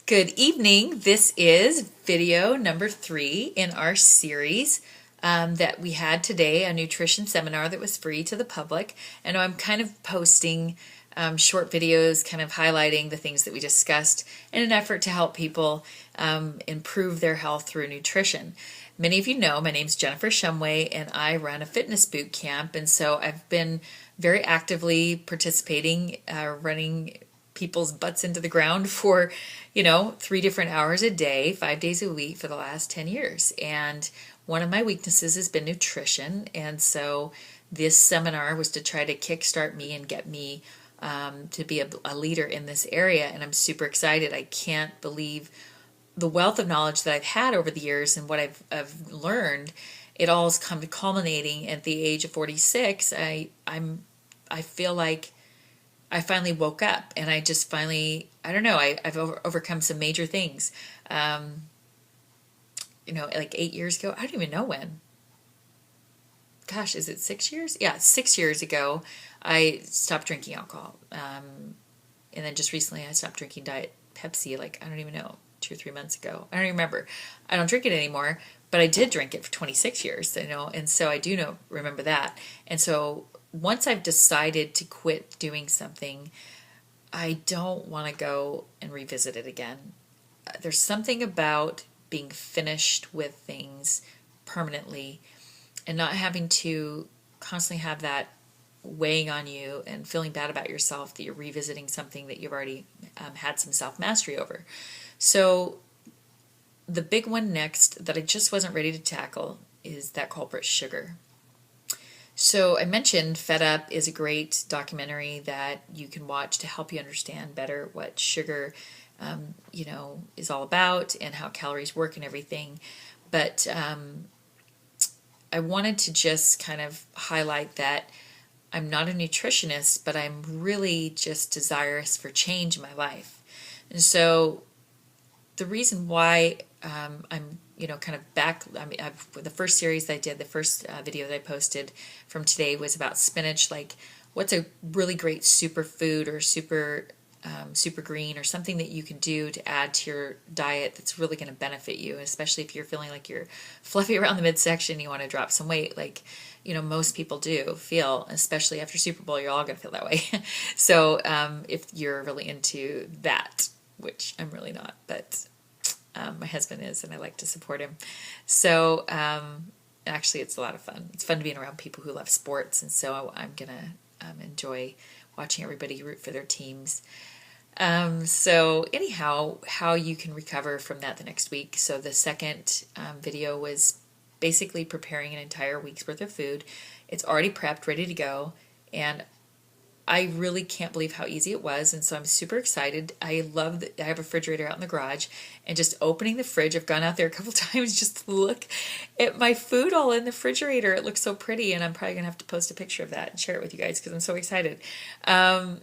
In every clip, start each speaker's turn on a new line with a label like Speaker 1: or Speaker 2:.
Speaker 1: Good evening. This is video number 3 in our series that we had today, a nutrition seminar that was free to the public. And I'm kind of posting short videos kind of highlighting the things that we discussed in an effort to help people improve their health through nutrition. Many of you know my name's Jennifer Shumway and I run a fitness boot camp, and so I've been very actively participating, running people's butts into the ground for 3 different hours a day, 5 days a week for the last 10 years. And one of my weaknesses has been nutrition, and so this seminar was to try to kickstart me and get me to be a leader in this area. And I'm super excited. I can't believe the wealth of knowledge that I've had over the years and what I've learned. It all has come to culminating at the age of 46. I feel like I finally woke up, and I just finally, I don't know, I've overcome some major things. Like 8 years ago, I don't even know when. Gosh, is it 6 years? Yeah, 6 years ago, I stopped drinking alcohol. And then just recently, I stopped drinking Diet Pepsi, I don't even know, 2 or 3 months ago. I don't even remember. I don't drink it anymore, but I did drink it for 26 years, and so I do remember that. And so once I've decided to quit doing something, I don't want to go and revisit it again. There's something about being finished with things permanently and not having to constantly have that weighing on you and feeling bad about yourself that you're revisiting something that you've already had some self-mastery over. So the big one next that I just wasn't ready to tackle is that culprit, sugar. So I mentioned Fed Up is a great documentary that you can watch to help you understand better what sugar, is all about and how calories work and everything. But I wanted to just kind of highlight that I'm not a nutritionist, but I'm really just desirous for change in my life. And so the reason why I'm kind of back. The first series that I did, the first video that I posted from today was about spinach. What's a really great superfood or super green or something that you can do to add to your diet that's really going to benefit you, especially if you're feeling like you're fluffy around the midsection, you want to drop some weight, most people do feel, especially after Super Bowl, you're all going to feel that way. So if you're really into that, which I'm really not, but my husband is, and I like to support him. So actually, it's a lot of fun. It's fun to be around people who love sports, and so I'm going to enjoy watching everybody root for their teams. So anyhow, how you can recover from that the next week. So the second video was basically preparing an entire week's worth of food. It's already prepped, ready to go, and I really can't believe how easy it was, and so I'm super excited. I love that I have a refrigerator out in the garage, and just opening the fridge, I've gone out there a couple times just to look at my food all in the refrigerator. It looks so pretty, and I'm probably going to have to post a picture of that and share it with you guys because I'm so excited. But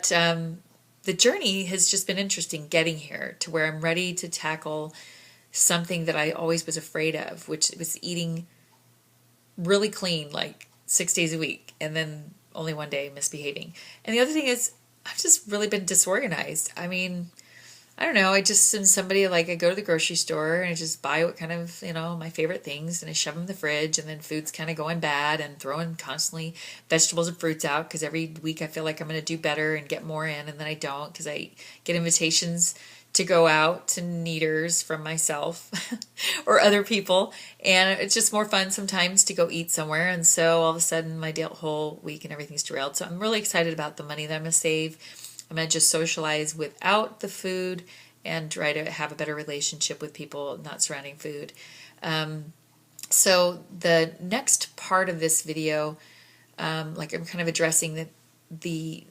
Speaker 1: the journey has just been interesting getting here to where I'm ready to tackle something that I always was afraid of, which was eating really clean, 6 days a week, and then only one day misbehaving. And the other thing is, I've just really been disorganized. I mean, I don't know, I just am somebody, I go to the grocery store and I just buy what kind of, my favorite things, and I shove them in the fridge, and then food's kind of going bad, and throwing constantly vegetables and fruits out because every week I feel like I'm going to do better and get more in, and then I don't because I get invitations to go out to Neaters from myself or other people, and it's just more fun sometimes to go eat somewhere. And so all of a sudden my whole week and everything's derailed. So I'm really excited about the money that I'm going to save. I'm going to just socialize without the food and try to have a better relationship with people not surrounding food. So the next part of this video, I'm kind of addressing the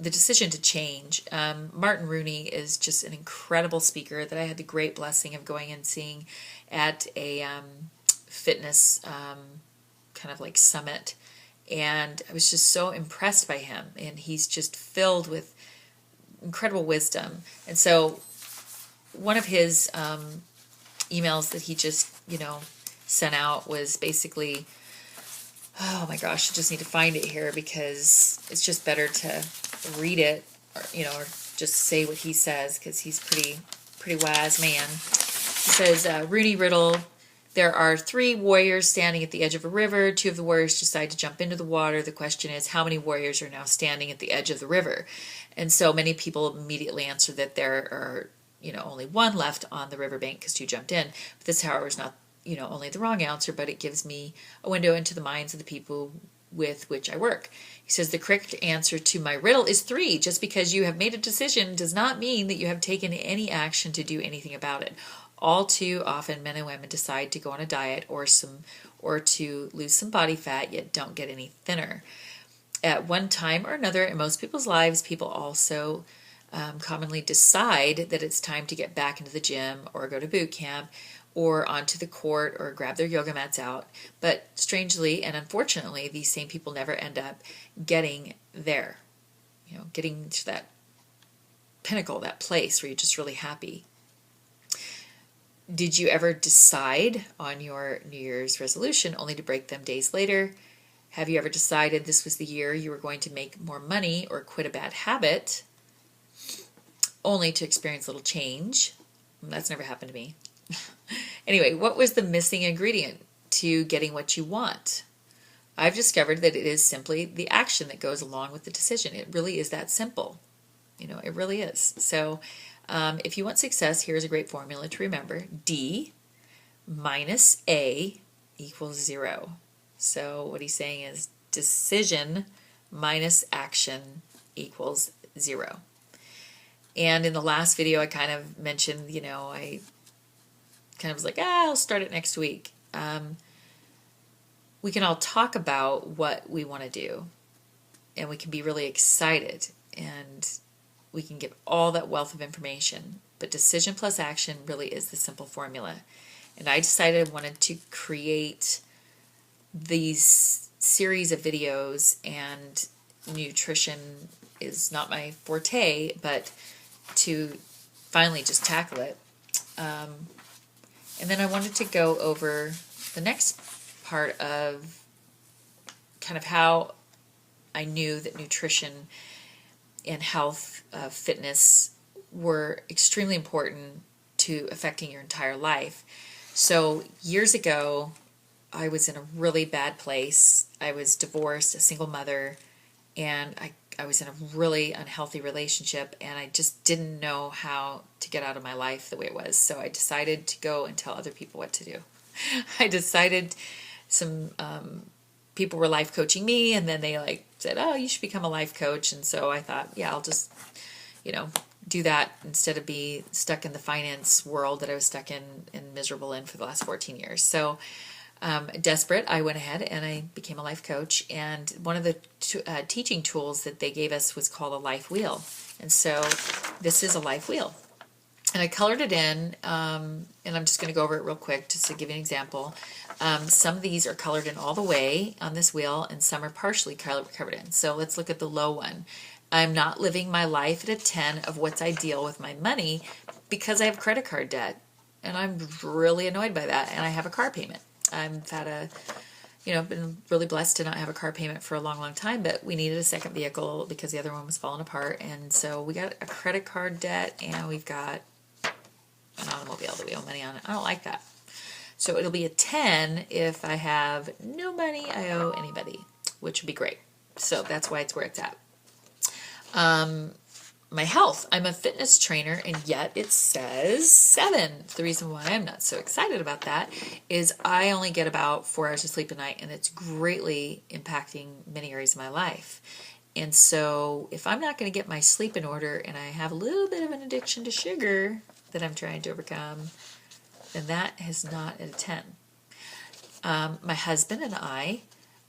Speaker 1: decision to change. Martin Rooney is just an incredible speaker that I had the great blessing of going and seeing at a fitness kind of summit. And I was just so impressed by him. And he's just filled with incredible wisdom. And so one of his emails that he just, sent out was basically, oh my gosh, I just need to find it here because it's just better to read it, or just say what he says because he's pretty wise man. He says, Rooney Riddle, there are 3 warriors standing at the edge of a river. 2 of the warriors decide to jump into the water. The question is, how many warriors are now standing at the edge of the river? And so many people immediately answer that there are, only 1 left on the riverbank because 2 jumped in. But this, however, is not, only the wrong answer, but it gives me a window into the minds of the people with which I work. He says the correct answer to my riddle is 3. Just because you have made a decision does not mean that you have taken any action to do anything about it. All too often, men and women decide to go on a diet or to lose some body fat, yet don't get any thinner. At one time or another in most people's lives, people also commonly decide that it's time to get back into the gym or go to boot camp or onto the court or grab their yoga mats out. But strangely and unfortunately, these same people never end up getting there, getting to that pinnacle, that place where you're just really happy. Did you ever decide on your New Year's resolution only to break them days later? Have you ever decided this was the year you were going to make more money or quit a bad habit only to experience a little change? That's never happened to me. Anyway, what was the missing ingredient to getting what you want? I've discovered that it is simply the action that goes along with the decision. It really is that simple. It really is. So if you want success, here's a great formula to remember. D minus A equals 0. So what he's saying is decision minus action equals 0. And in the last video, I kind of mentioned, I kind of was like, I'll start it next week. We can all talk about what we want to do, and we can be really excited, and we can give all that wealth of information. But decision plus action really is the simple formula. And I decided I wanted to create these series of videos, and nutrition is not my forte, but to finally just tackle it. And then I wanted to go over the next part of kind of how I knew that nutrition and health, fitness were extremely important to affecting your entire life. So years ago, I was in a really bad place. I was divorced, a single mother, and I was in a really unhealthy relationship, and I just didn't know how to get out of my life the way it was. So I decided to go and tell other people what to do. I decided some people were life coaching me, and then they said, oh, you should become a life coach. And so I thought, yeah, I'll just, do that instead of be stuck in the finance world that I was stuck in and miserable in for the last 14 years. So desperate, I went ahead and I became a life coach. And one of the teaching tools that they gave us was called a life wheel. And so this is a life wheel. And I colored it in, and I'm just going to go over it real quick just to give you an example. Some of these are colored in all the way on this wheel, and some are partially covered in. So let's look at the low one. I'm not living my life at a 10 of what's ideal with my money because I have credit card debt. And I'm really annoyed by that, and I have a car payment. I've had I've been really blessed to not have a car payment for a long, long time, but we needed a second vehicle because the other one was falling apart. And so we got a credit card debt, and we've got an automobile that we owe money on. I don't like that. So it'll be a 10 if I have no money I owe anybody, which would be great. So that's why it's where it's at. My health. I'm a fitness trainer, and yet it says 7. The reason why I'm not so excited about that is I only get about 4 hours of sleep a night, and it's greatly impacting many areas of my life. And so if I'm not going to get my sleep in order, and I have a little bit of an addiction to sugar that I'm trying to overcome, then that is not at a 10. My husband and I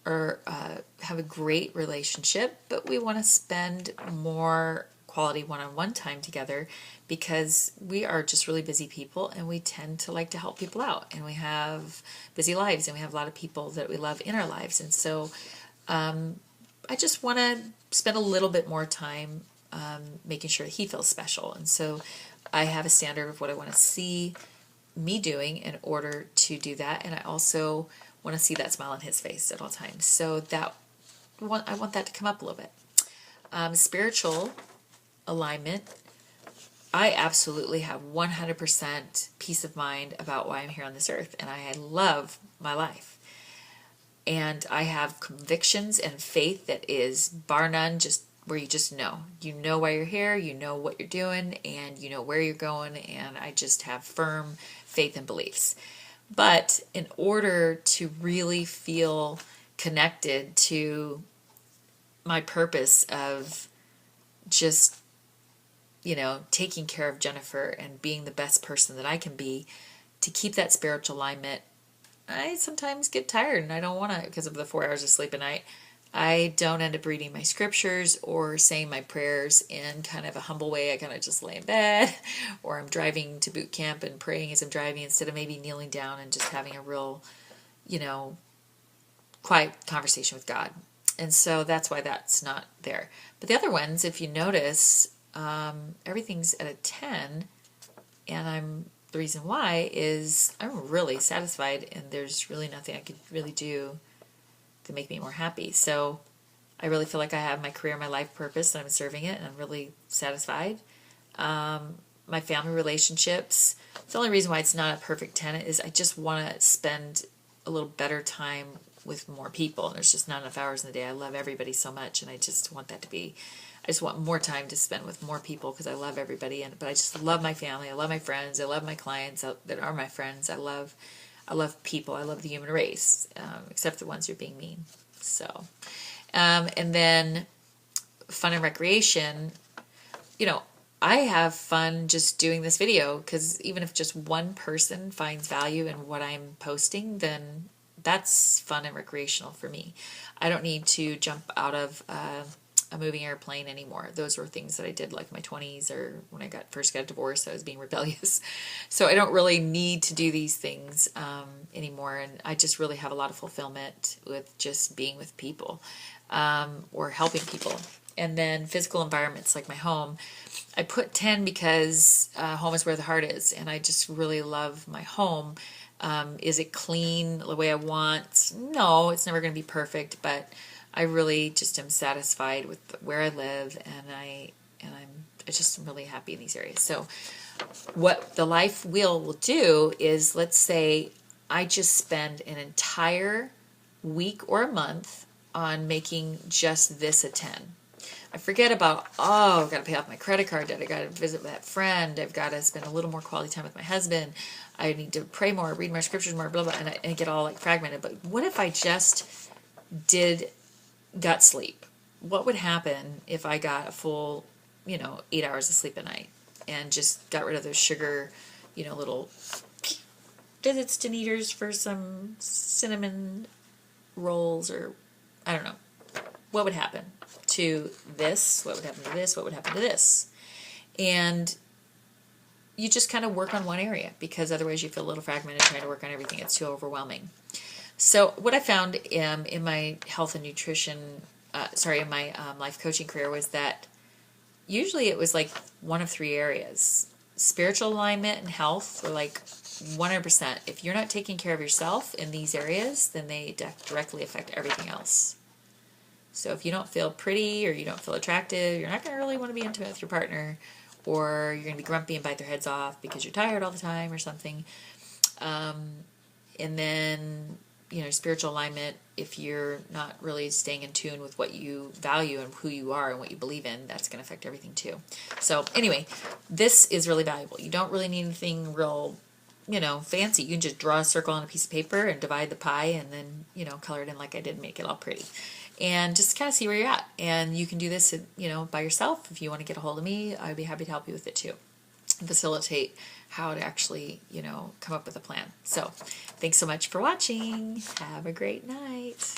Speaker 1: have a great relationship, but we want to spend more quality one-on-one time together because we are just really busy people, and we tend to like to help people out, and we have busy lives, and we have a lot of people that we love in our lives. And so I just want to spend a little bit more time making sure that he feels special. And so I have a standard of what I want to see me doing in order to do that, and I also want to see that smile on his face at all times. So I want that to come up a little bit. Spiritual alignment. I absolutely have 100% peace of mind about why I'm here on this earth, and I love my life. And I have convictions and faith that is bar none, just where you just know. You know why you're here, you know what you're doing, and you know where you're going, and I just have firm faith and beliefs. But in order to really feel connected to my purpose of just, taking care of Jennifer and being the best person that I can be, to keep that spiritual alignment, I sometimes get tired and I don't want to, because of the 4 hours of sleep a night. I don't end up reading my scriptures or saying my prayers in kind of a humble way. I kind of just lay in bed, or I'm driving to boot camp and praying as I'm driving instead of maybe kneeling down and just having a real, quiet conversation with God. And so that's why that's not there. But the other ones, if you notice, everything's at a 10, and the reason why is I'm really satisfied, and there's really nothing I could really do to make me more happy. So I really feel like I have my career, my life purpose, and I'm serving it, and I'm really satisfied. My family relationships, the only reason why it's not a perfect 10 is I just want to spend a little better time with more people. And there's just not enough hours in the day. I love everybody so much, and I just want that to be, I just want more time to spend with more people because I love everybody. But I just love my family. I love my friends. I love my clients that are my friends. I love people. I love the human race, except the ones who are being mean. So, and then fun and recreation. I have fun just doing this video because even if just one person finds value in what I'm posting, then that's fun and recreational for me. I don't need to jump out of a moving airplane anymore. Those were things that I did like in my 20s or when I first got divorced. I was being rebellious. So I don't really need to do these things anymore. And I just really have a lot of fulfillment with just being with people or helping people. And then physical environments like my home. I put 10 because home is where the heart is. And I just really love my home. Is it clean the way I want? No, it's never going to be perfect, but I really just am satisfied with where I live, and I'm just really happy in these areas. So what the life wheel will do is, let's say I just spend an entire week or a month on making just this a 10. I forget about, I've got to pay off my credit card debt. I got to visit that friend. I've got to spend a little more quality time with my husband. I need to pray more, read my scriptures more, blah, blah, and I get all like fragmented. But what if I just got sleep? What would happen if I got a full, 8 hours of sleep a night and just got rid of those sugar, little visits to Kneaders for some cinnamon rolls, or I don't know. What would happen to this? What would happen to this? What would happen to this? And you just kind of work on one area, because otherwise you feel a little fragmented trying to work on everything. It's too overwhelming. So what I found in my health and nutrition, in my life coaching career, was that usually it was like one of 3 areas. Spiritual alignment and health were like 100%. If you're not taking care of yourself in these areas, then they directly affect everything else. So if you don't feel pretty or you don't feel attractive, you're not going to really want to be intimate with your partner, or you're going to be grumpy and bite their heads off because you're tired all the time or something. And then, spiritual alignment, if you're not really staying in tune with what you value and who you are and what you believe in, that's going to affect everything too. So anyway, this is really valuable. You don't really need anything real, fancy. You can just draw a circle on a piece of paper and divide the pie and then, color it in like I did, make it all pretty. And just kind of see where you're at. And you can do this, by yourself. If you want to get a hold of me, I'd be happy to help you with it too. Facilitate how to actually, come up with a plan. So thanks so much for watching. Have a great night.